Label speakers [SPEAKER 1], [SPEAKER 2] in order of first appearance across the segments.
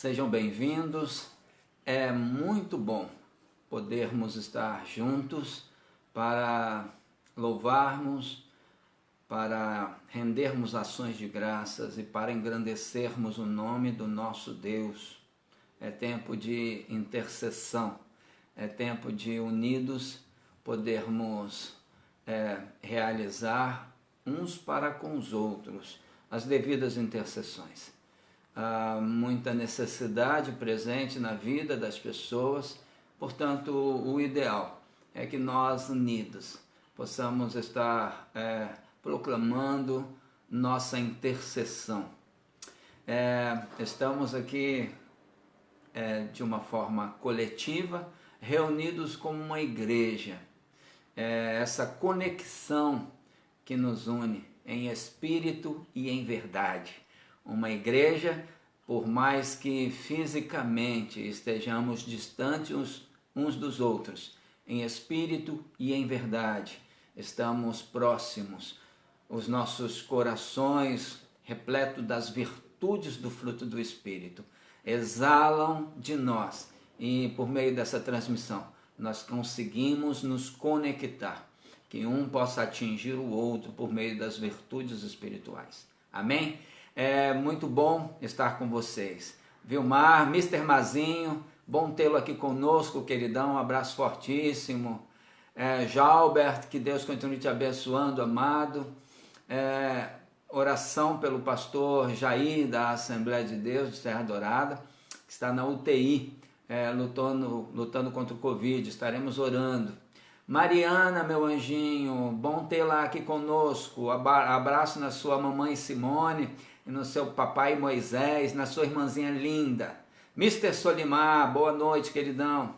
[SPEAKER 1] Sejam bem-vindos. É muito bom podermos estar juntos para louvarmos, para rendermos ações de graças e para engrandecermos o nome do nosso Deus. É tempo de intercessão, é tempo de unidos podermos realizar uns para com os outros as devidas intercessões. Há muita necessidade presente na vida das pessoas, portanto, o ideal é que nós, unidos, possamos estar proclamando nossa intercessão. Estamos aqui de uma forma coletiva, reunidos como uma igreja. Essa conexão que nos une em espírito e em verdade. Uma igreja, por mais que fisicamente estejamos distantes uns dos outros, em espírito e em verdade, estamos próximos. Os nossos corações, repletos das virtudes do fruto do Espírito, exalam de nós e por meio dessa transmissão nós conseguimos nos conectar, que um possa atingir o outro por meio das virtudes espirituais. Amém? É muito bom estar com vocês. Vilmar, Mr. Mazinho, bom tê-lo aqui conosco, queridão, um abraço fortíssimo. Jalbert, que Deus continue te abençoando, amado. Oração pelo pastor Jair, da Assembleia de Deus de Serra Dourada, que está na UTI, lutando contra o Covid, estaremos orando. Mariana, meu anjinho, bom tê-la aqui conosco, abraço na sua mamãe Simone, e no seu papai Moisés, na sua irmãzinha linda. Mr. Solimar, boa noite, queridão.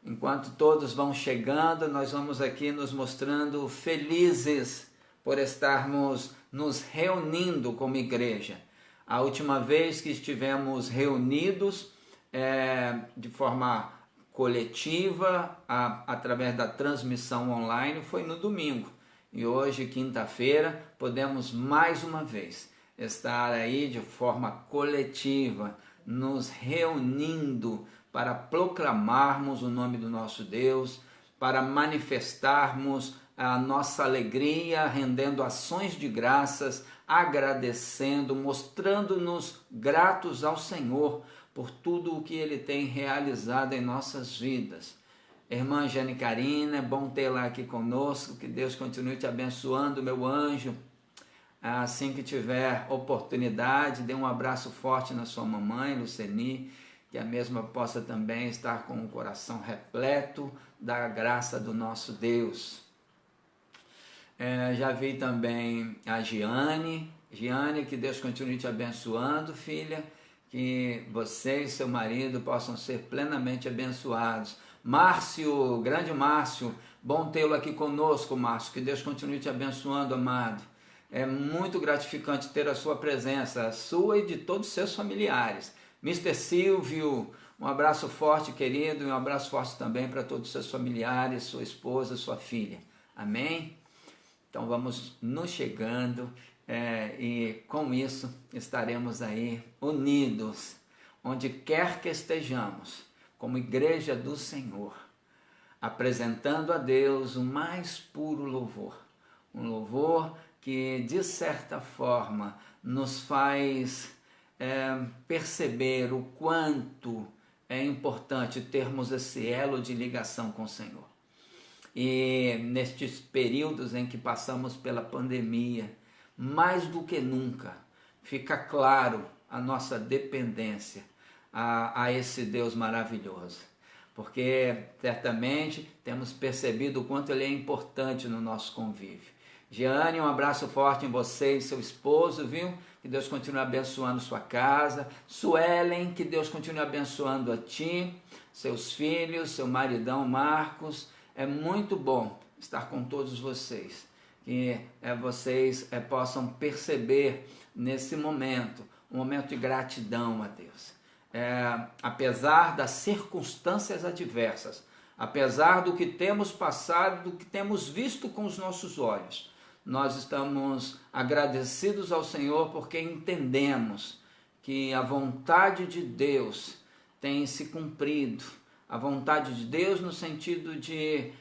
[SPEAKER 1] Enquanto todos vão chegando, nós vamos aqui nos mostrando felizes por estarmos nos reunindo como igreja. A última vez que estivemos reunidos de forma coletiva, através da transmissão online, foi no domingo. E hoje, quinta-feira, podemos mais uma vez estar aí de forma coletiva, nos reunindo para proclamarmos o nome do nosso Deus, para manifestarmos a nossa alegria, rendendo ações de graças, agradecendo, mostrando-nos gratos ao Senhor por tudo o que Ele tem realizado em nossas vidas. Irmã Jane Carina, é bom tê-la aqui conosco, que Deus continue te abençoando, meu anjo. Assim que tiver oportunidade, dê um abraço forte na sua mamãe, Luceni, que a mesma possa também estar com o coração repleto da graça do nosso Deus. Já vi também a Giane, que Deus continue te abençoando, filha, que você e seu marido possam ser plenamente abençoados. Márcio, grande Márcio, bom tê-lo aqui conosco, Márcio, que Deus continue te abençoando, amado. É muito gratificante ter a sua presença, a sua e de todos os seus familiares. Mr. Silvio, um abraço forte, querido, e um abraço forte também para todos os seus familiares, sua esposa, sua filha. Amém? Então vamos nos chegando e com isso estaremos aí unidos, onde quer que estejamos, como igreja do Senhor, apresentando a Deus o mais puro louvor, um louvor que de certa forma nos faz perceber o quanto é importante termos esse elo de ligação com o Senhor. E nestes períodos em que passamos pela pandemia, mais do que nunca, fica claro a nossa dependência a esse Deus maravilhoso. Porque certamente temos percebido o quanto Ele é importante no nosso convívio. Giane, um abraço forte em você e seu esposo, viu? Que Deus continue abençoando sua casa. Suelen, que Deus continue abençoando a ti, seus filhos, seu maridão Marcos. É muito bom estar com todos vocês. Que vocês possam perceber nesse momento, um momento de gratidão a Deus. Apesar das circunstâncias adversas, apesar do que temos passado, do que temos visto com os nossos olhos, nós estamos agradecidos ao Senhor porque entendemos que a vontade de Deus tem se cumprido. A vontade de Deus no sentido de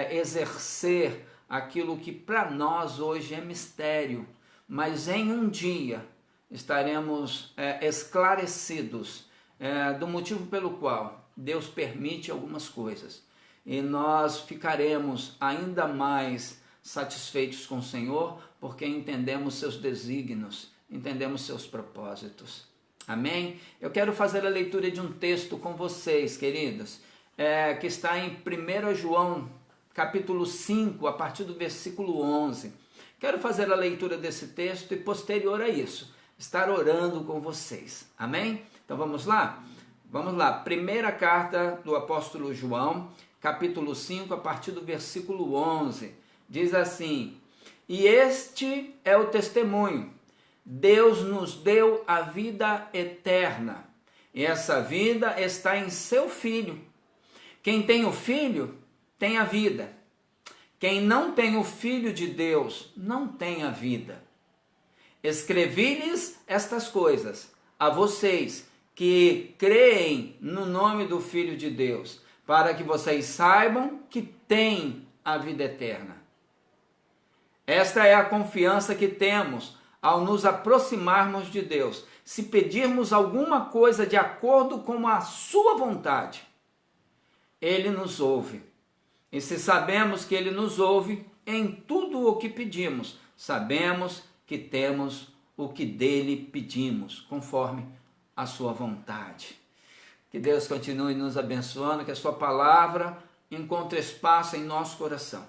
[SPEAKER 1] exercer aquilo que para nós hoje é mistério, mas em um dia estaremos esclarecidos do motivo pelo qual Deus permite algumas coisas. E nós ficaremos ainda mais satisfeitos com o Senhor, porque entendemos seus desígnios, entendemos seus propósitos. Amém? Eu quero fazer a leitura de um texto com vocês, queridos, que está em 1 João, capítulo 5, a partir do versículo 11. Quero fazer a leitura desse texto e, posterior a isso, estar orando com vocês. Amém? Então vamos lá? Vamos lá. Primeira carta do apóstolo João, capítulo 5, a partir do versículo 11. Diz assim: e este é o testemunho. Deus nos deu a vida eterna, e essa vida está em seu Filho. Quem tem o Filho, tem a vida. Quem não tem o Filho de Deus, não tem a vida. Escrevi-lhes estas coisas a vocês que creem no nome do Filho de Deus, para que vocês saibam que têm a vida eterna. Esta é a confiança que temos ao nos aproximarmos de Deus, se pedirmos alguma coisa de acordo com a sua vontade, Ele nos ouve. E se sabemos que Ele nos ouve em tudo o que pedimos, sabemos que temos o que dele pedimos, conforme a sua vontade. Que Deus continue nos abençoando, que a sua palavra encontre espaço em nosso coração.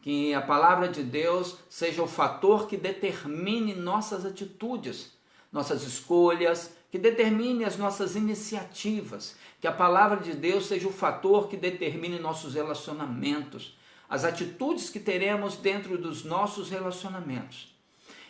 [SPEAKER 1] Que a palavra de Deus seja o fator que determine nossas atitudes, nossas escolhas, que determine as nossas iniciativas. Que a palavra de Deus seja o fator que determine nossos relacionamentos, as atitudes que teremos dentro dos nossos relacionamentos.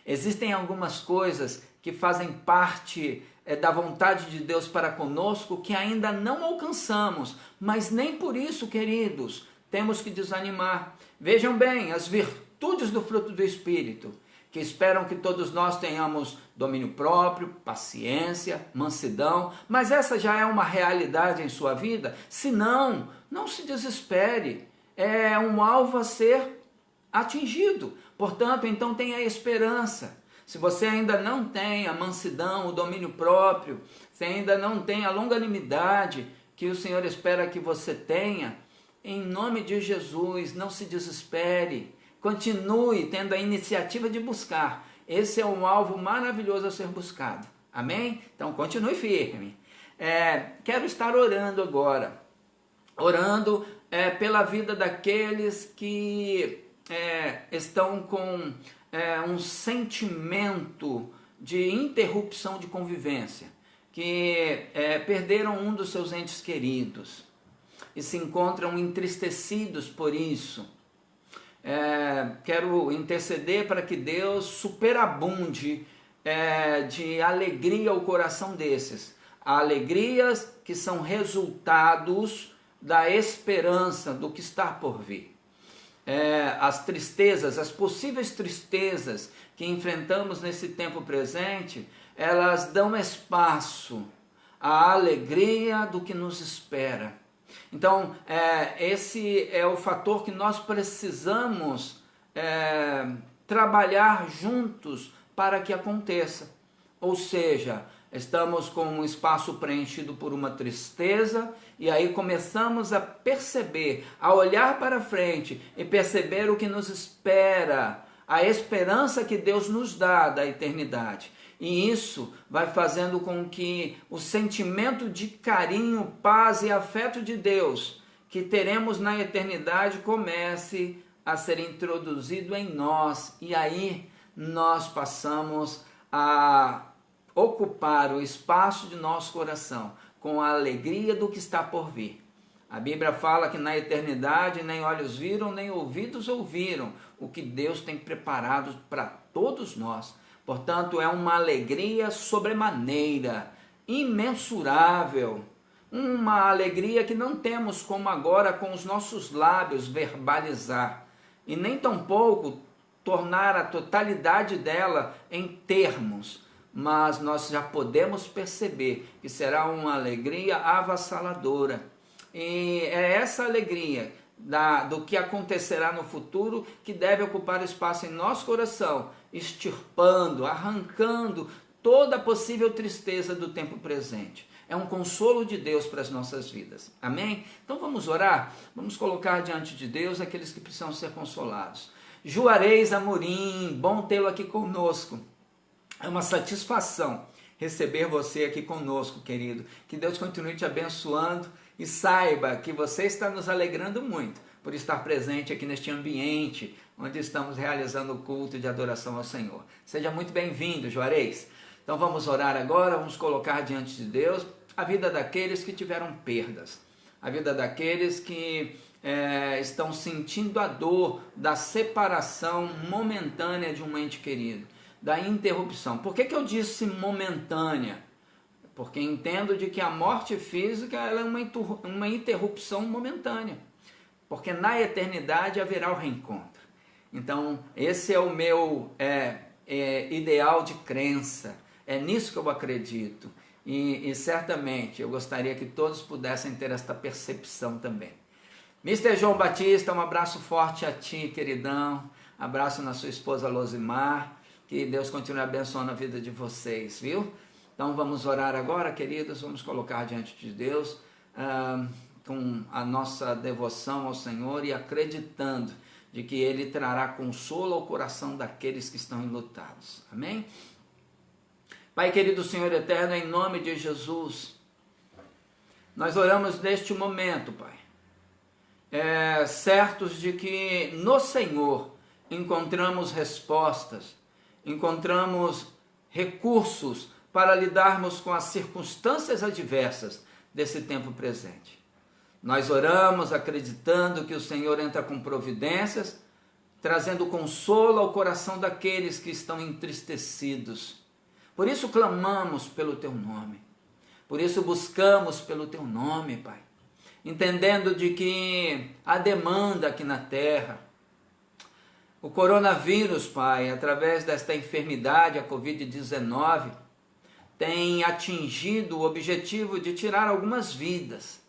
[SPEAKER 1] Existem algumas coisas que fazem parte da vontade de Deus para conosco que ainda não alcançamos, mas nem por isso, queridos, temos que desanimar. Vejam bem, as virtudes do fruto do Espírito, que esperam que todos nós tenhamos domínio próprio, paciência, mansidão, mas essa já é uma realidade em sua vida? Se não, não se desespere, é um alvo a ser atingido, portanto, então tenha esperança. Se você ainda não tem a mansidão, o domínio próprio, se ainda não tem a longanimidade que o Senhor espera que você tenha, em nome de Jesus, não se desespere, continue tendo a iniciativa de buscar. Esse é um alvo maravilhoso a ser buscado. Amém? Então continue firme. Quero estar orando agora, orando pela vida daqueles que estão com um sentimento de interrupção de convivência, que perderam um dos seus entes queridos e se encontram entristecidos por isso. Quero interceder para que Deus superabunde de alegria o coração desses. Alegrias que são resultados da esperança do que está por vir. As tristezas, as possíveis tristezas que enfrentamos nesse tempo presente, elas dão espaço à alegria do que nos espera. Então, esse é o fator que nós precisamos trabalhar juntos para que aconteça. Ou seja, estamos com um espaço preenchido por uma tristeza e aí começamos a perceber, a olhar para frente e perceber o que nos espera, a esperança que Deus nos dá da eternidade. E isso vai fazendo com que o sentimento de carinho, paz e afeto de Deus que teremos na eternidade comece a ser introduzido em nós. E aí nós passamos a ocupar o espaço de nosso coração com a alegria do que está por vir. A Bíblia fala que na eternidade nem olhos viram, nem ouvidos ouviram o que Deus tem preparado para todos nós. Portanto, é uma alegria sobremaneira, imensurável, uma alegria que não temos como agora com os nossos lábios verbalizar, e nem tampouco tornar a totalidade dela em termos, mas nós já podemos perceber que será uma alegria avassaladora. E é essa alegria do que acontecerá no futuro que deve ocupar espaço em nosso coração, extirpando, arrancando toda a possível tristeza do tempo presente. É um consolo de Deus para as nossas vidas. Amém? Então vamos orar? Vamos colocar diante de Deus aqueles que precisam ser consolados. Juarez Amorim, bom tê-lo aqui conosco. É uma satisfação receber você aqui conosco, querido. Que Deus continue te abençoando e saiba que você está nos alegrando muito por estar presente aqui neste ambiente onde estamos realizando o culto de adoração ao Senhor. Seja muito bem-vindo, Juarez. Então vamos orar agora, vamos colocar diante de Deus a vida daqueles que tiveram perdas, a vida daqueles que estão sentindo a dor da separação momentânea de um ente querido, da interrupção. Por que eu disse momentânea? Porque entendo de que a morte física ela é uma interrupção momentânea, porque na eternidade haverá o reencontro. Então esse é o meu ideal de crença, é nisso que eu acredito e certamente eu gostaria que todos pudessem ter esta percepção também. Mr. João Batista, um abraço forte a ti, queridão, abraço na sua esposa Losimar, que Deus continue abençoando a vida de vocês, viu? Então vamos orar agora, queridos, vamos colocar diante de Deus com a nossa devoção ao Senhor e acreditando de que Ele trará consolo ao coração daqueles que estão enlutados. Amém? Pai querido, Senhor eterno, em nome de Jesus, nós oramos neste momento, Pai, certos de que no Senhor encontramos respostas, encontramos recursos para lidarmos com as circunstâncias adversas desse tempo presente. Nós oramos acreditando que o Senhor entra com providências, trazendo consolo ao coração daqueles que estão entristecidos. Por isso clamamos pelo Teu nome, por isso buscamos pelo Teu nome, Pai, entendendo de que há demanda aqui na terra. O coronavírus, Pai, através desta enfermidade, a Covid-19, tem atingido o objetivo de tirar algumas vidas.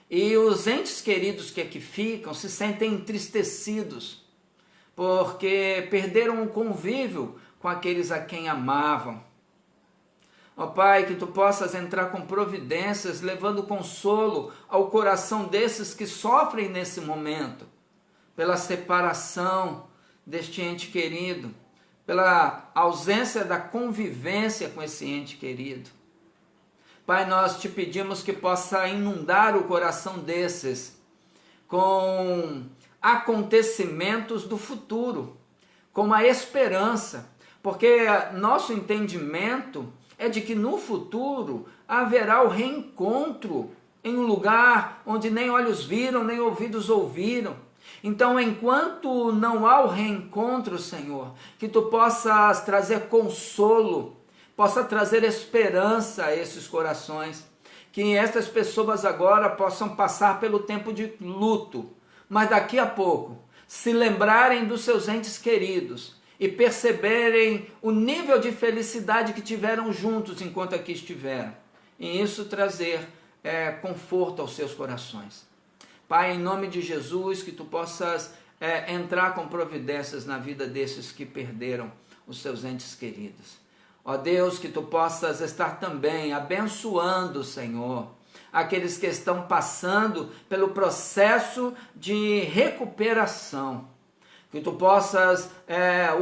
[SPEAKER 1] E os entes queridos que aqui ficam se sentem entristecidos, porque perderam o convívio com aqueles a quem amavam. Ó Pai, que Tu possas entrar com providências, levando consolo ao coração desses que sofrem nesse momento, pela separação deste ente querido, pela ausência da convivência com esse ente querido. Pai, nós Te pedimos que possa inundar o coração desses com acontecimentos do futuro, com uma esperança, porque nosso entendimento é de que no futuro haverá o reencontro em um lugar onde nem olhos viram, nem ouvidos ouviram. Então, enquanto não há o reencontro, Senhor, que Tu possas trazer consolo, possa trazer esperança a esses corações, que estas pessoas agora possam passar pelo tempo de luto, mas daqui a pouco se lembrarem dos seus entes queridos e perceberem o nível de felicidade que tiveram juntos enquanto aqui estiveram, e isso trazer conforto aos seus corações. Pai, em nome de Jesus, que Tu possas entrar com providências na vida desses que perderam os seus entes queridos. Ó Deus, que Tu possas estar também abençoando, Senhor, aqueles que estão passando pelo processo de recuperação. Que Tu possas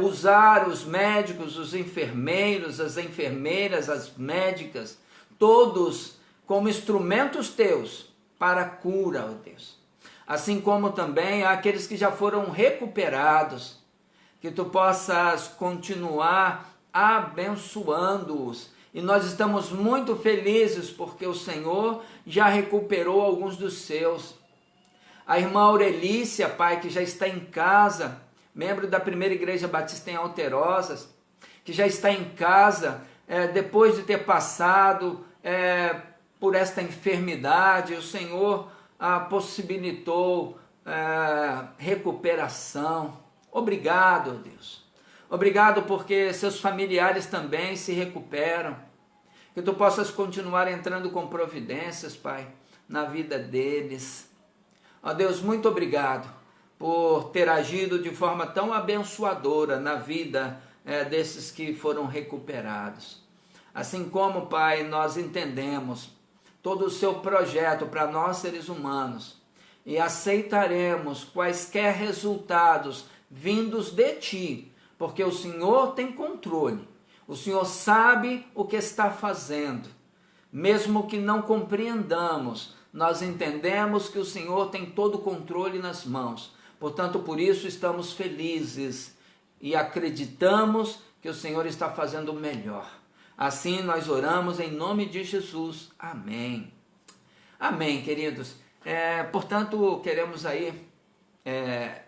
[SPEAKER 1] usar os médicos, os enfermeiros, as enfermeiras, as médicas, todos como instrumentos Teus para a cura, ó Deus. Assim como também aqueles que já foram recuperados, que Tu possas continuar abençoando-os. E nós estamos muito felizes porque o Senhor já recuperou alguns dos seus. A irmã Aurelícia, Pai, que já está em casa, membro da Primeira Igreja Batista em Alterosas, que já está em casa depois de ter passado por esta enfermidade, o Senhor possibilitou recuperação. Obrigado, Deus. Obrigado porque seus familiares também se recuperam. Que tu possas continuar entrando com providências, Pai, na vida deles. Ó Deus, muito obrigado por ter agido de forma tão abençoadora na vida desses que foram recuperados. Assim como, Pai, nós entendemos todo o seu projeto para nós seres humanos e aceitaremos quaisquer resultados vindos de Ti, porque o Senhor tem controle, o Senhor sabe o que está fazendo. Mesmo que não compreendamos, nós entendemos que o Senhor tem todo o controle nas mãos. Portanto, por isso estamos felizes e acreditamos que o Senhor está fazendo o melhor. Assim nós oramos em nome de Jesus. Amém. Amém, queridos. Portanto, queremos aí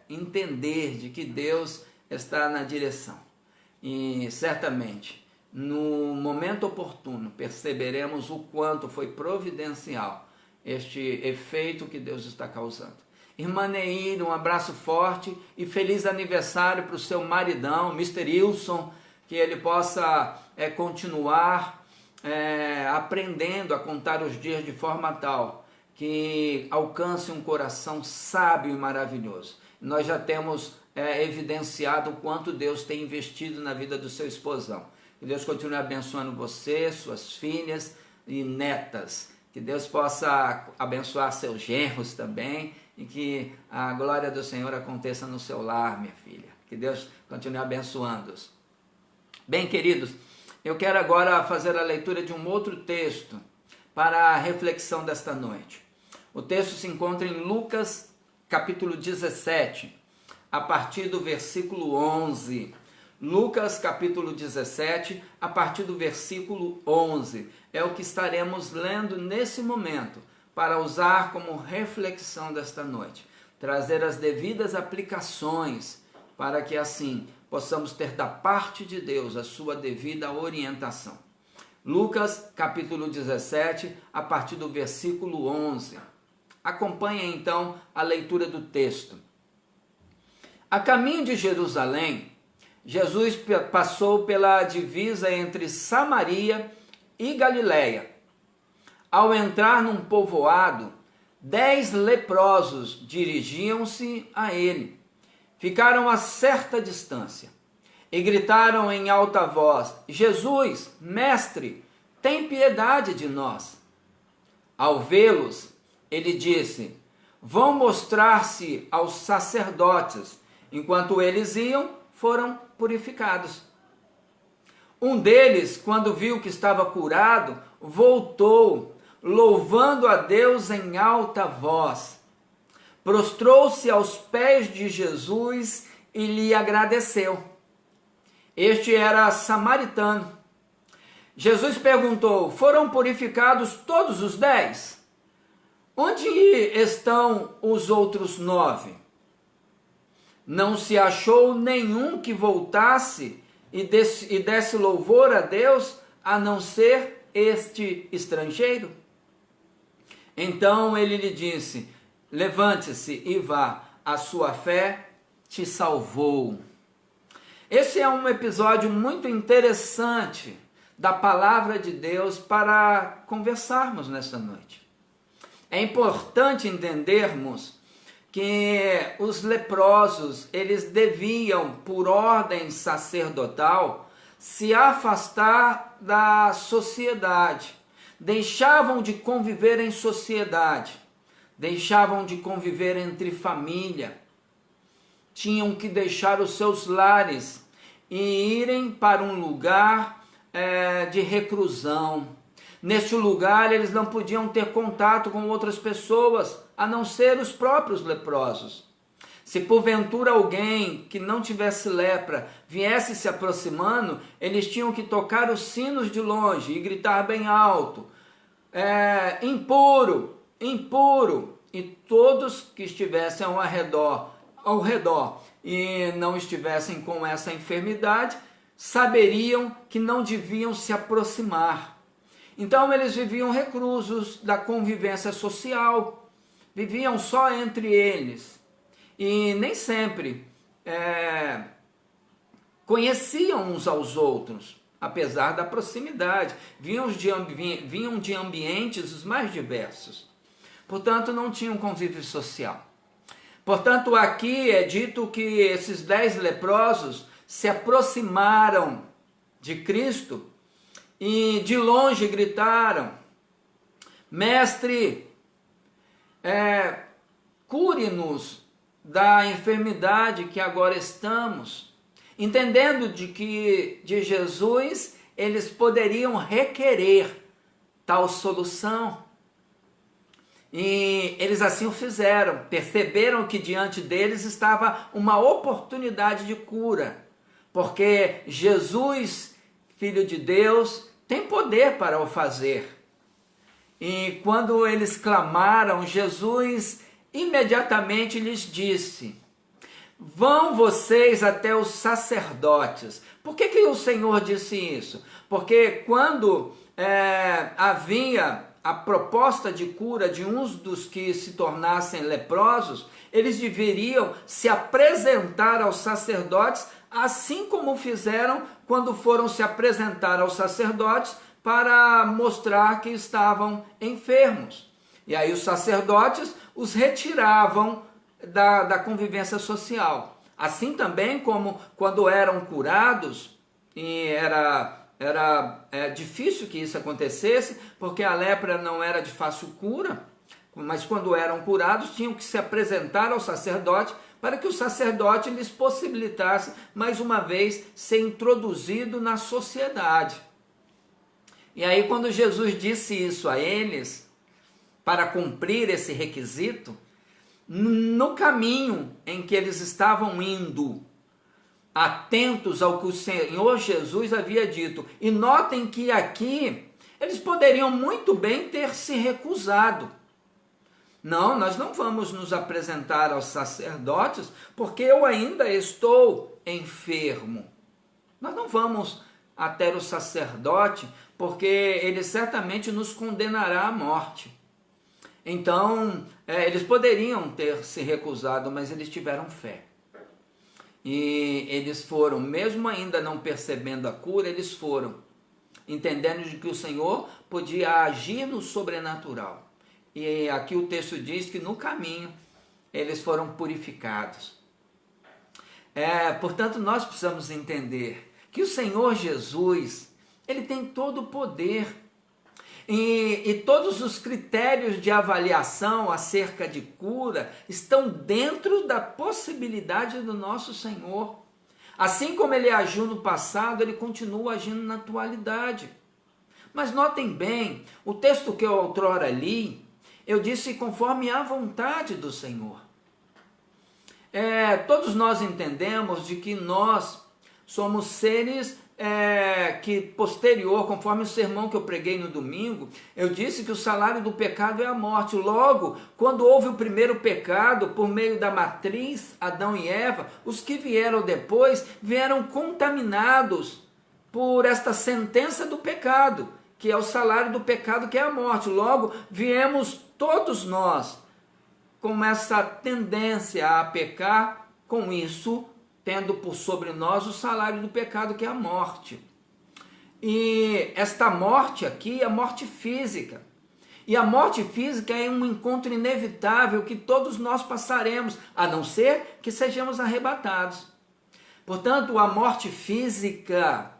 [SPEAKER 1] entender de que Deus está na direção. E certamente, no momento oportuno, perceberemos o quanto foi providencial este efeito que Deus está causando. Irmã Neir, um abraço forte e feliz aniversário para o seu maridão, Mr. Wilson, que ele possa continuar aprendendo a contar os dias de forma tal que alcance um coração sábio e maravilhoso. Nós já temos evidenciado o quanto Deus tem investido na vida do seu esposão. Que Deus continue abençoando você, suas filhas e netas. Que Deus possa abençoar seus genros também e que a glória do Senhor aconteça no seu lar, minha filha. Que Deus continue abençoando-os. Bem, queridos, eu quero agora fazer a leitura de um outro texto para a reflexão desta noite. O texto se encontra em Lucas, capítulo 17, a partir do versículo 11. Lucas, capítulo 17, a partir do versículo 11. É o que estaremos lendo nesse momento, para usar como reflexão desta noite. Trazer as devidas aplicações, para que assim possamos ter da parte de Deus a sua devida orientação. Lucas, capítulo 17, a partir do versículo 11. Acompanhe então a leitura do texto. A caminho de Jerusalém, Jesus passou pela divisa entre Samaria e Galiléia. Ao entrar num povoado, 10 leprosos dirigiam-se a ele. Ficaram a certa distância e gritaram em alta voz: Jesus, mestre, tem piedade de nós. Ao vê-los, ele disse: vão mostrar-se aos sacerdotes. Enquanto eles iam, foram purificados. Um deles, quando viu que estava curado, voltou, louvando a Deus em alta voz. Prostrou-se aos pés de Jesus e lhe agradeceu. Este era samaritano. Jesus perguntou: foram purificados todos os 10? Onde estão os outros 9? Não se achou nenhum que voltasse e desse louvor a Deus, a não ser este estrangeiro? Então ele lhe disse: levante-se e vá, a sua fé te salvou. Esse é um episódio muito interessante da palavra de Deus para conversarmos nesta noite. É importante entendermos que os leprosos, eles deviam, por ordem sacerdotal, se afastar da sociedade. Deixavam de conviver em sociedade, deixavam de conviver entre família, tinham que deixar os seus lares e irem para um lugar de reclusão. Neste lugar eles não podiam ter contato com outras pessoas, a não ser os próprios leprosos. Se porventura alguém que não tivesse lepra viesse se aproximando, eles tinham que tocar os sinos de longe e gritar bem alto: impuro, impuro. E todos que estivessem ao redor e não estivessem com essa enfermidade, saberiam que não deviam se aproximar. Então eles viviam reclusos da convivência social, viviam só entre eles. E nem sempre conheciam uns aos outros, apesar da proximidade, vinham de ambientes os mais diversos. Portanto, não tinham convívio social. Portanto, aqui é dito que esses 10 leprosos se aproximaram de Cristo e de longe gritaram: Mestre, cure-nos da enfermidade que agora estamos. Entendendo de que de Jesus eles poderiam requerer tal solução. E eles assim o fizeram, perceberam que diante deles estava uma oportunidade de cura, porque Jesus, Filho de Deus, tem poder para o fazer. E quando eles clamaram, Jesus imediatamente lhes disse: vão vocês até os sacerdotes. Por que o Senhor disse isso? Porque quando havia a proposta de cura de uns dos que se tornassem leprosos, eles deveriam se apresentar aos sacerdotes, assim como fizeram quando foram se apresentar aos sacerdotes para mostrar que estavam enfermos. E aí os sacerdotes os retiravam da convivência social. Assim também como quando eram curados, e era difícil que isso acontecesse, porque a lepra não era de fácil cura, mas quando eram curados tinham que se apresentar ao sacerdote para que o sacerdote lhes possibilitasse mais uma vez ser introduzido na sociedade. E aí quando Jesus disse isso a eles, para cumprir esse requisito, no caminho em que eles estavam indo, atentos ao que o Senhor Jesus havia dito, e notem que aqui eles poderiam muito bem ter se recusado. Não, nós não vamos nos apresentar aos sacerdotes porque eu ainda estou enfermo. Nós não vamos até o sacerdote porque ele certamente nos condenará à morte. Então, eles poderiam ter se recusado, mas eles tiveram fé. E eles foram, mesmo ainda não percebendo a cura, eles foram, entendendo de que o Senhor podia agir no sobrenatural. E aqui o texto diz que no caminho eles foram purificados. Portanto, nós precisamos entender que o Senhor Jesus, ele tem todo o poder. E todos os critérios de avaliação acerca de cura estão dentro da possibilidade do nosso Senhor. Assim como ele agiu no passado, ele continua agindo na atualidade. Mas notem bem, o texto que eu outrora li, eu disse conforme a vontade do Senhor. Todos nós entendemos de que nós somos seres que posterior, conforme o sermão que eu preguei no domingo, eu disse que o salário do pecado é a morte. Logo, quando houve o primeiro pecado, por meio da matriz, Adão e Eva, os que vieram depois, vieram contaminados por esta sentença do pecado, que é o salário do pecado, que é a morte. Logo, viemos todos nós com essa tendência a pecar, com isso tendo por sobre nós o salário do pecado, que é a morte. E esta morte aqui é a morte física. E a morte física é um encontro inevitável que todos nós passaremos, a não ser que sejamos arrebatados. Portanto, a morte física,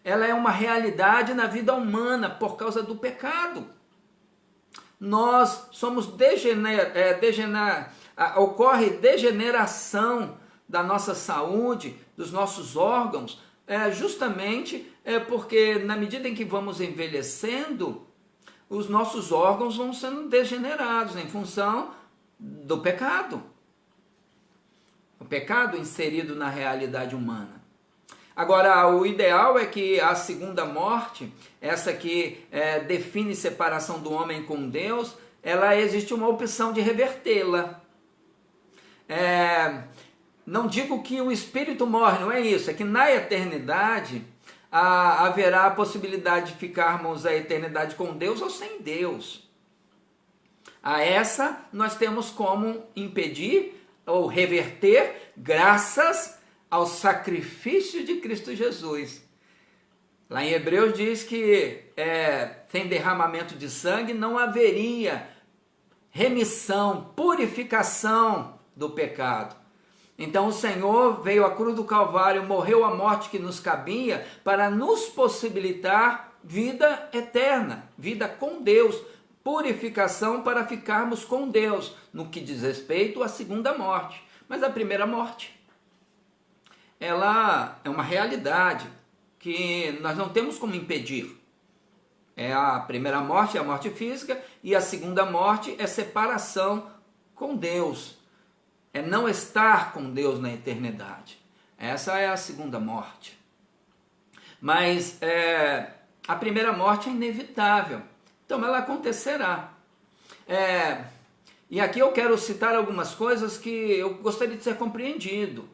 [SPEAKER 1] ela é uma realidade na vida humana por causa do pecado. Nós somos ocorre degeneração da nossa saúde, dos nossos órgãos, justamente porque na medida em que vamos envelhecendo, os nossos órgãos vão sendo degenerados em função do pecado. O pecado inserido na realidade humana. Agora, o ideal é que a segunda morte, essa que define separação do homem com Deus, existe uma opção de revertê-la. Não digo que o espírito morre, não é isso. É que na eternidade haverá a possibilidade de ficarmos a eternidade com Deus ou sem Deus. A essa nós temos como impedir ou reverter graças ao sacrifício de Cristo Jesus. Lá em Hebreus diz que sem derramamento de sangue não haveria remissão, purificação do pecado. Então o Senhor veio à cruz do Calvário, morreu a morte que nos cabia para nos possibilitar vida eterna, vida com Deus, purificação para ficarmos com Deus, no que diz respeito à segunda morte. Mas a primeira morte, ela é uma realidade que nós não temos como impedir. A primeira morte é a morte física e a segunda morte é separação com Deus. É não estar com Deus na eternidade. Essa é a segunda morte. Mas a primeira morte é inevitável. Então ela acontecerá. E aqui eu quero citar algumas coisas que eu gostaria de ser compreendido.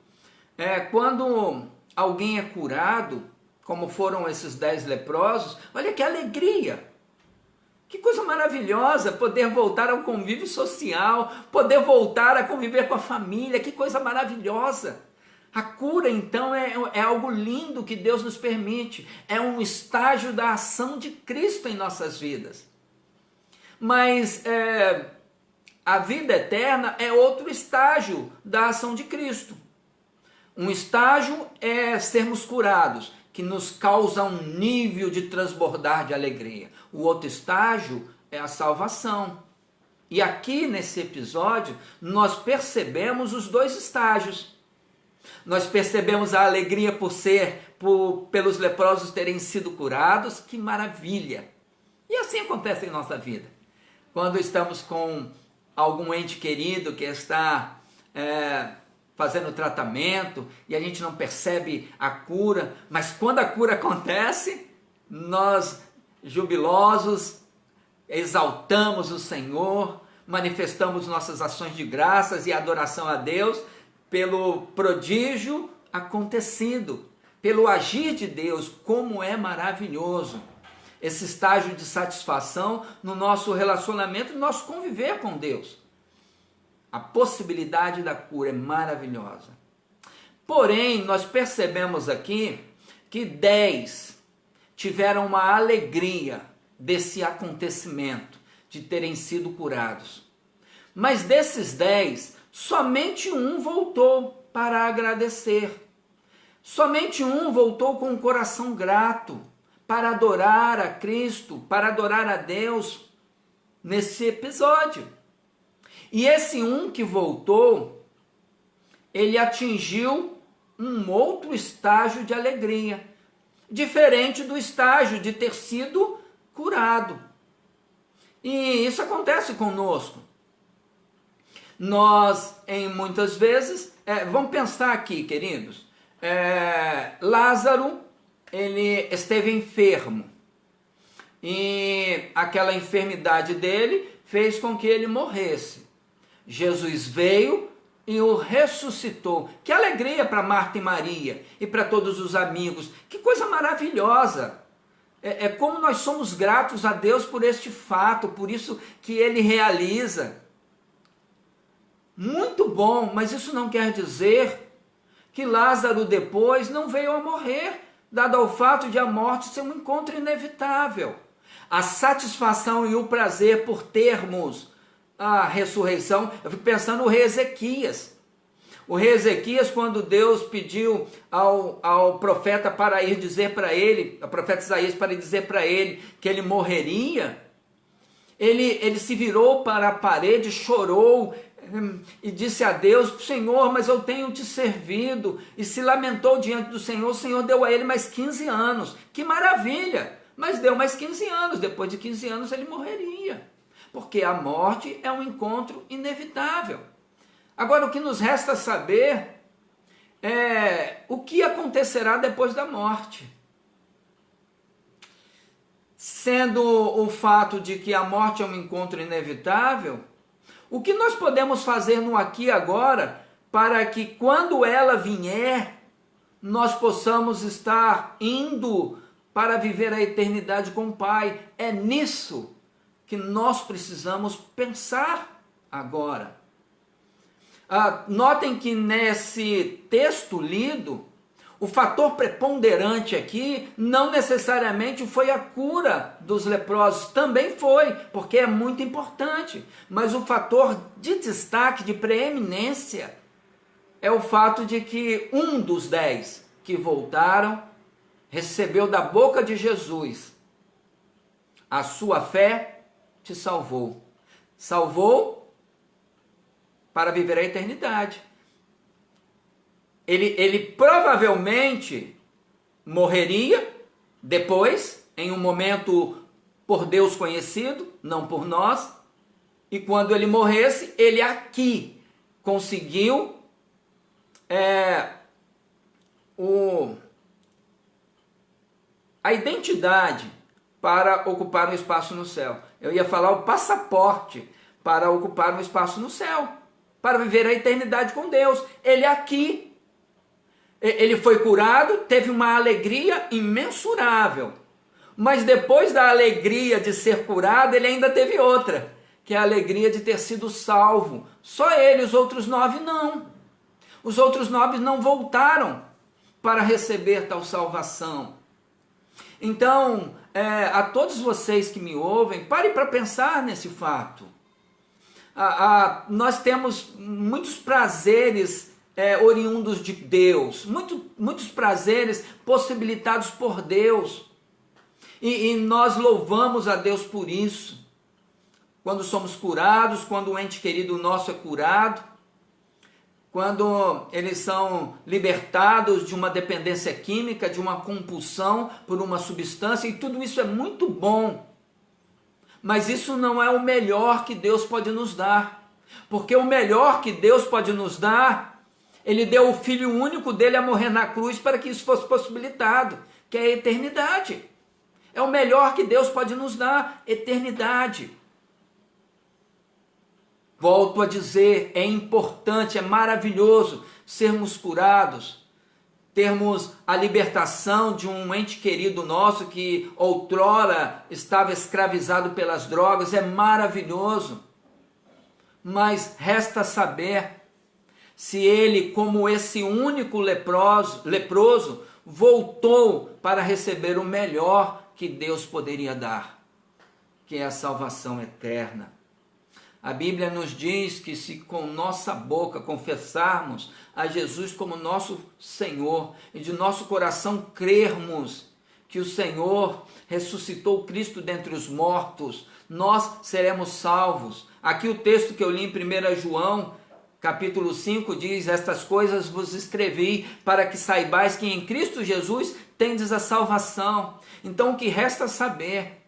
[SPEAKER 1] Quando alguém é curado, como foram esses 10 leprosos, olha que alegria, que coisa maravilhosa poder voltar ao convívio social, poder voltar a conviver com a família, que coisa maravilhosa. A cura então é algo lindo que Deus nos permite, é um estágio da ação de Cristo em nossas vidas. Mas a vida eterna é outro estágio da ação de Cristo. Um estágio é sermos curados, que nos causa um nível de transbordar de alegria. O outro estágio é a salvação. E aqui nesse episódio nós percebemos os dois estágios. Nós percebemos a alegria pelos leprosos terem sido curados, que maravilha! E assim acontece em nossa vida. Quando estamos com algum ente querido que está fazendo tratamento e a gente não percebe a cura, mas quando a cura acontece, nós jubilosos exaltamos o Senhor, manifestamos nossas ações de graças e adoração a Deus pelo prodígio acontecido, pelo agir de Deus. Como é maravilhoso esse estágio de satisfação no nosso relacionamento, no nosso conviver com Deus. A possibilidade da cura é maravilhosa. Porém, nós percebemos aqui que 10 tiveram uma alegria desse acontecimento, de terem sido curados. Mas desses 10, somente um voltou para agradecer. Somente um voltou com um coração grato para adorar a Cristo, para adorar a Deus nesse episódio. E esse um que voltou, ele atingiu um outro estágio de alegria, diferente do estágio de ter sido curado. E isso acontece conosco. Nós, em muitas vezes, vamos pensar aqui, queridos, Lázaro, ele esteve enfermo, e aquela enfermidade dele fez com que ele morresse. Jesus veio e o ressuscitou. Que alegria para Marta e Maria e para todos os amigos. Que coisa maravilhosa. Como nós somos gratos a Deus por este fato, por isso que Ele realiza. Muito bom, mas isso não quer dizer que Lázaro depois não veio a morrer, dado ao fato de a morte ser um encontro inevitável. A satisfação e o prazer por termos a ressurreição, eu fico pensando no rei Ezequias. O rei Ezequias, quando Deus pediu ao profeta para ir dizer para ele, ao profeta Isaías para ir dizer para ele que ele morreria, ele se virou para a parede, chorou e disse a Deus: Senhor, mas eu tenho te servido, e se lamentou diante do Senhor. O Senhor deu a ele mais 15 anos, que maravilha, mas deu mais 15 anos, depois de 15 anos ele morreria. Porque a morte é um encontro inevitável. Agora, o que nos resta saber é o que acontecerá depois da morte. Sendo o fato de que a morte é um encontro inevitável, o que nós podemos fazer no aqui e agora para que quando ela vier, nós possamos estar indo para viver a eternidade com o Pai? É nisso que nós precisamos pensar agora. Notem que nesse texto lido, o fator preponderante aqui não necessariamente foi a cura dos leprosos, também foi, porque é muito importante, mas o fator de destaque, de preeminência, é o fato de que um dos 10 que voltaram recebeu da boca de Jesus: a sua fé te salvou. Salvou para viver a eternidade. Ele provavelmente morreria depois, em um momento por Deus conhecido, não por nós, e quando ele morresse, ele aqui conseguiu a identidade para ocupar um espaço no céu. Eu ia falar o passaporte para ocupar um espaço no céu, para viver a eternidade com Deus. Ele foi curado, teve uma alegria imensurável, mas depois da alegria de ser curado, ele ainda teve outra, que é a alegria de ter sido salvo. Só ele, os outros 9 não. Os outros 9 não voltaram para receber tal salvação. Então, a todos vocês que me ouvem, parem para pensar nesse fato. Nós temos muitos prazeres oriundos de Deus, muitos prazeres possibilitados por Deus, e nós louvamos a Deus por isso. Quando somos curados, quando um ente querido nosso é curado, quando eles são libertados de uma dependência química, de uma compulsão por uma substância, e tudo isso é muito bom. Mas isso não é o melhor que Deus pode nos dar, porque o melhor que Deus pode nos dar, Ele deu o Filho único dele a morrer na cruz para que isso fosse possibilitado, que é a eternidade. É o melhor que Deus pode nos dar, eternidade. Volto a dizer, é importante, é maravilhoso sermos curados, termos a libertação de um ente querido nosso que outrora estava escravizado pelas drogas, é maravilhoso. Mas resta saber se ele, como esse único leproso, voltou para receber o melhor que Deus poderia dar, que é a salvação eterna. A Bíblia nos diz que se com nossa boca confessarmos a Jesus como nosso Senhor e de nosso coração crermos que o Senhor ressuscitou Cristo dentre os mortos, nós seremos salvos. Aqui o texto que eu li em 1 João, capítulo 5, diz: estas coisas vos escrevi para que saibais que em Cristo Jesus tendes a salvação. Então o que resta saber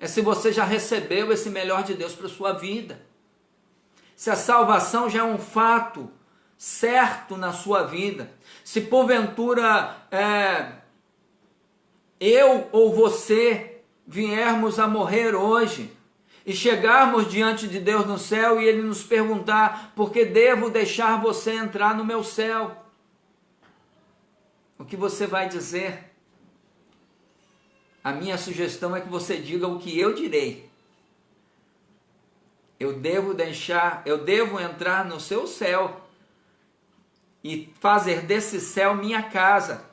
[SPEAKER 1] é se você já recebeu esse melhor de Deus para a sua vida. Se a salvação já é um fato certo na sua vida. Se porventura eu ou você viermos a morrer hoje e chegarmos diante de Deus no céu e Ele nos perguntar: por que devo deixar você entrar no meu céu? O que você vai dizer? A minha sugestão é que você diga o que eu direi. Eu devo entrar no seu céu e fazer desse céu minha casa.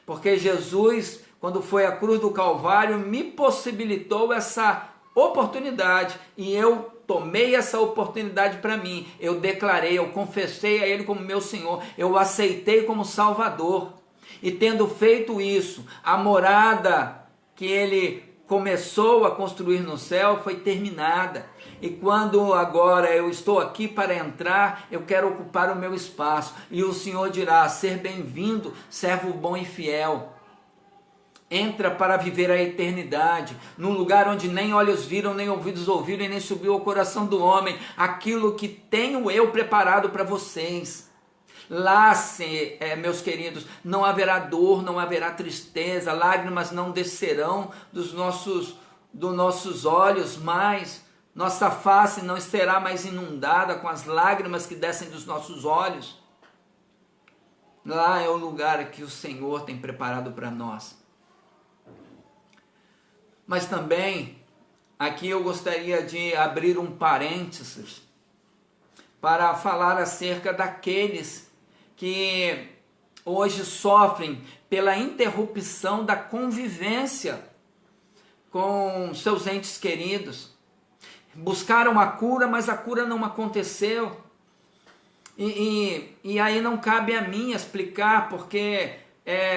[SPEAKER 1] Porque Jesus, quando foi à cruz do Calvário, me possibilitou essa oportunidade e eu tomei essa oportunidade para mim. Eu declarei, eu confessei a Ele como meu Senhor, eu o aceitei como Salvador. E tendo feito isso, a morada que Ele começou a construir no céu foi terminada. E quando agora eu estou aqui para entrar, eu quero ocupar o meu espaço. E o Senhor dirá: ser bem-vindo, servo bom e fiel. Entra para viver a eternidade, num lugar onde nem olhos viram, nem ouvidos ouviram, e nem subiu ao coração do homem aquilo que tenho eu preparado para vocês. Lá, meus queridos, não haverá dor, não haverá tristeza, lágrimas não descerão dos nossos olhos mais, nossa face não será mais inundada com as lágrimas que descem dos nossos olhos. Lá é o lugar que o Senhor tem preparado para nós. Mas também, aqui eu gostaria de abrir um parênteses para falar acerca daqueles que hoje sofrem pela interrupção da convivência com seus entes queridos. Buscaram a cura, mas a cura não aconteceu. E aí não cabe a mim explicar, porque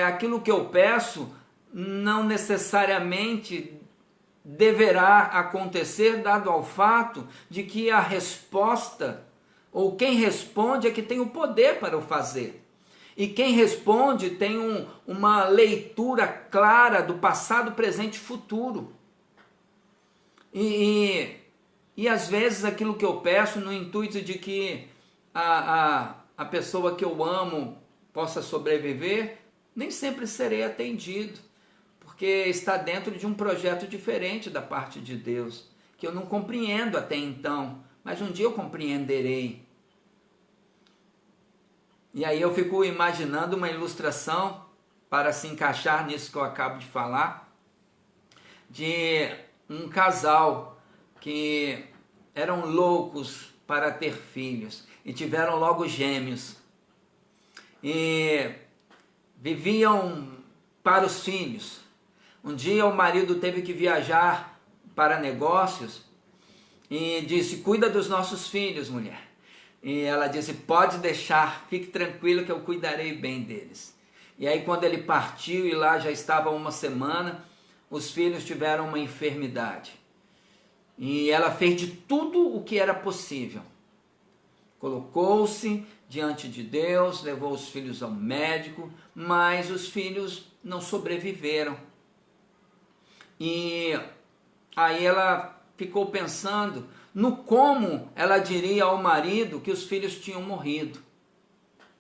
[SPEAKER 1] aquilo que eu peço não necessariamente deverá acontecer, dado ao fato de que a resposta, ou quem responde, é que tem o poder para o fazer. E quem responde tem uma leitura clara do passado, presente e futuro. E às vezes aquilo que eu peço no intuito de que a pessoa que eu amo possa sobreviver, nem sempre serei atendido, porque está dentro de um projeto diferente da parte de Deus, que eu não compreendo até então, mas um dia eu compreenderei. E aí eu fico imaginando uma ilustração para se encaixar nisso que eu acabo de falar, de um casal que eram loucos para ter filhos e tiveram logo gêmeos e viviam para os filhos. Um dia o marido teve que viajar para negócios e disse: cuida dos nossos filhos, mulher. E ela disse: pode deixar, fique tranquilo que eu cuidarei bem deles. E aí quando ele partiu e lá já estava uma semana, os filhos tiveram uma enfermidade. E ela fez de tudo o que era possível. Colocou-se diante de Deus, levou os filhos ao médico, mas os filhos não sobreviveram. E aí ela ficou pensando no como ela diria ao marido que os filhos tinham morrido.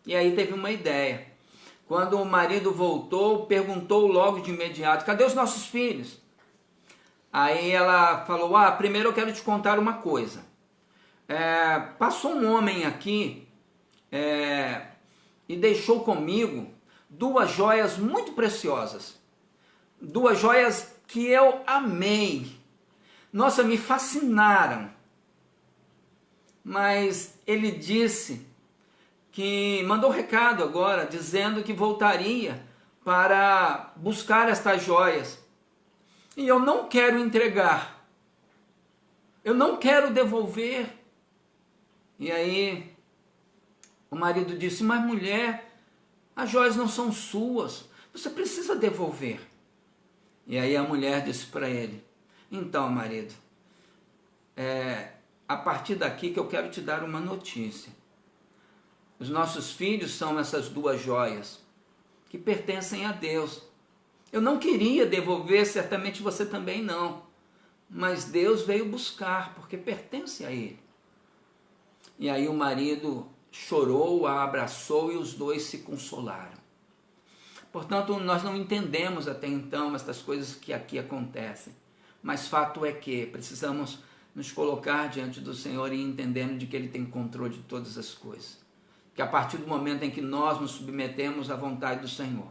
[SPEAKER 1] E aí teve uma ideia. Quando o marido voltou, perguntou logo de imediato: cadê os nossos filhos? Aí ela falou: primeiro eu quero te contar uma coisa. Passou um homem aqui e deixou comigo 2 joias muito preciosas. 2 joias que eu amei. Nossa, me fascinaram. Mas ele disse que mandou um recado agora, dizendo que voltaria para buscar estas joias. E eu não quero entregar. Eu não quero devolver. E aí o marido disse: mas mulher, as joias não são suas. Você precisa devolver. E aí a mulher disse para ele: então, marido, a partir daqui que eu quero te dar uma notícia. Os nossos filhos são essas 2 joias que pertencem a Deus. Eu não queria devolver, certamente você também não. Mas Deus veio buscar, porque pertence a Ele. E aí o marido chorou, a abraçou e os dois se consolaram. Portanto, nós não entendemos até então estas coisas que aqui acontecem. Mas fato é que precisamos nos colocar diante do Senhor e entendendo de que Ele tem controle de todas as coisas. Que a partir do momento em que nós nos submetemos à vontade do Senhor,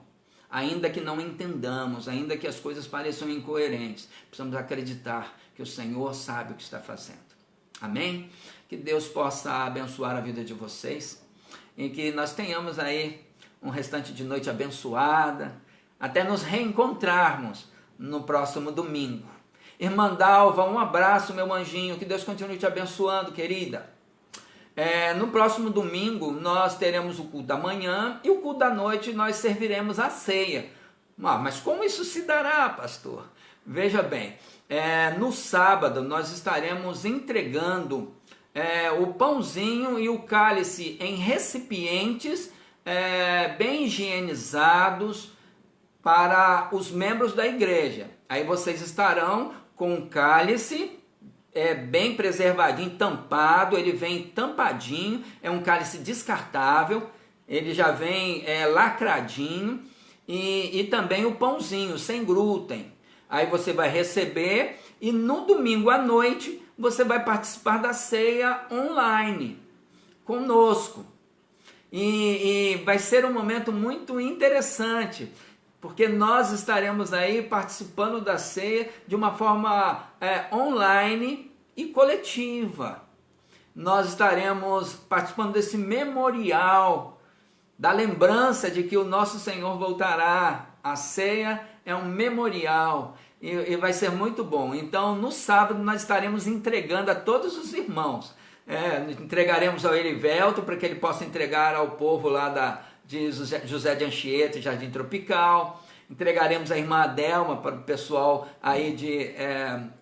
[SPEAKER 1] ainda que não entendamos, ainda que as coisas pareçam incoerentes, precisamos acreditar que o Senhor sabe o que está fazendo. Amém? Que Deus possa abençoar a vida de vocês e que nós tenhamos aí um restante de noite abençoada, até nos reencontrarmos no próximo domingo. Irmã Dalva, um abraço, meu anjinho, que Deus continue te abençoando, querida. No próximo domingo nós teremos o culto da manhã e o culto da noite nós serviremos a ceia. Mas como isso se dará, pastor? Veja bem, no sábado nós estaremos entregando o pãozinho e o cálice em recipientes bem higienizados para os membros da igreja. Aí vocês estarão com o cálice bem preservadinho, tampado, ele vem tampadinho, é um cálice descartável, ele já vem lacradinho, e também o pãozinho, sem glúten. Aí você vai receber e no domingo à noite você vai participar da ceia online conosco. E vai ser um momento muito interessante, porque nós estaremos aí participando da ceia de uma forma online e coletiva. nós estaremos participando desse memorial da lembrança de que o nosso Senhor voltará. A ceia é um memorial e vai ser muito bom. Então, no sábado, nós estaremos entregando a todos os irmãos. Entregaremos ao Erivelto para que ele possa entregar ao povo lá de José de Anchieta, Jardim Tropical. Entregaremos a irmã Adelma para o pessoal aí de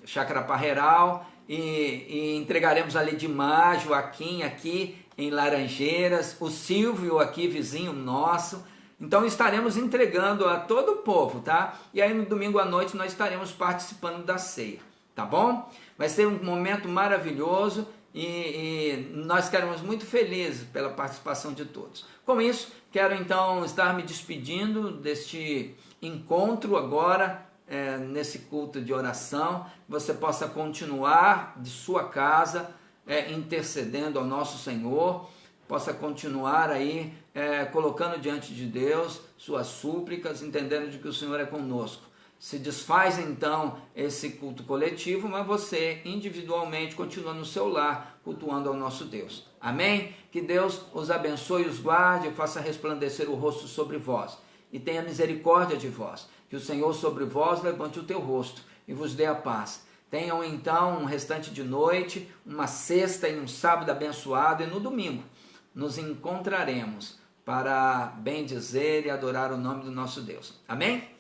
[SPEAKER 1] Chácara Parreiral. E entregaremos a Lidimar, Joaquim aqui em Laranjeiras, o Silvio aqui, vizinho nosso. Então estaremos entregando a todo o povo, tá? E aí no domingo à noite nós estaremos participando da ceia, tá bom? Vai ser um momento maravilhoso e nós ficaremos muito felizes pela participação de todos. Com isso, quero então estar me despedindo deste encontro agora, nesse culto de oração. Você possa continuar de sua casa intercedendo ao nosso Senhor, possa continuar aí colocando diante de Deus suas súplicas, entendendo de que o Senhor é conosco. Se desfaz então esse culto coletivo, mas você individualmente continua no seu lar cultuando ao nosso Deus. Amém? Que Deus os abençoe e os guarde, faça resplandecer o rosto sobre vós e tenha misericórdia de vós. Que o Senhor sobre vós levante o teu rosto e vos dê a paz. Tenham então um restante de noite, uma sexta e um sábado abençoado, e no domingo nos encontraremos para bendizer e adorar o nome do nosso Deus. Amém?